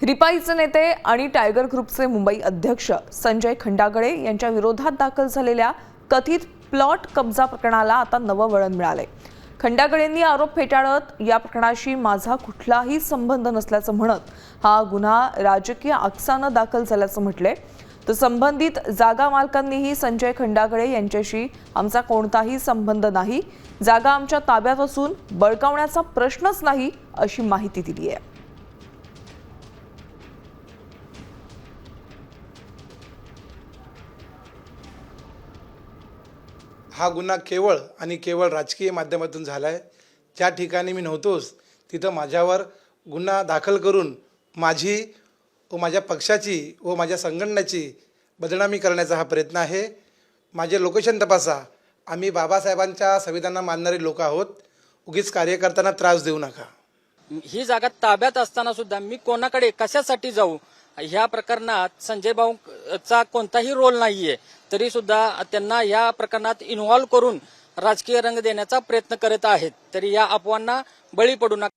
रिपाईचे नेते आणि टायगर ग्रुपचे मुंबई अध्यक्ष संजय खंडागळे यांच्या विरोधात दाखल झालेल्या कथित प्लॉट कब्जा प्रकरणाला आता नवं वळण मिळाले। खंडागळेंनी आरोप फेटाळत या प्रकरणाशी माझा कुठलाही संबंध नसल्याचं म्हणत हा गुन्हा राजकीय आकसानं दाखल झाल्याचं म्हटले। तर संबंधित जागा मालकांनीही संजय खंडागळे यांच्याशी आमचा कोणताही संबंध नाही, जागा आमच्या ताब्यात असून बळकावण्याचा प्रश्नच नाही अशी माहिती दिली आहे। हा गुन्हा केवळ आणि केवळ राजकीय माध्यमातून झाला आहे। ज्या ठिकाणी मी नव्हतोच तिथं माझ्यावर गुन्हा दाखल करून माझी व माझ्या पक्षाची व माझ्या संघटनेची बदनामी करण्याचा हा प्रयत्न आहे। माझे लोकेशन तपासा। आम्ही बाबासाहेबांच्या संविधानाला मानणारे लोक आहोत। उगीच कार्यकर्त्यांना त्रास देऊ नका। ही जागा ताब्यात असताना सुद्धा मी कोणाकडे कशासाठी जाऊ, ह्या प्रकरणात संजय भाऊचा कोणताही रोल नाहीये, तरी सुद्धा त्यांना या प्रकरणात इन्व्हॉल्व करून राजकीय रंग देण्याचा प्रयत्न करत आहेत। तरी या अफवांना बळी पडू नका।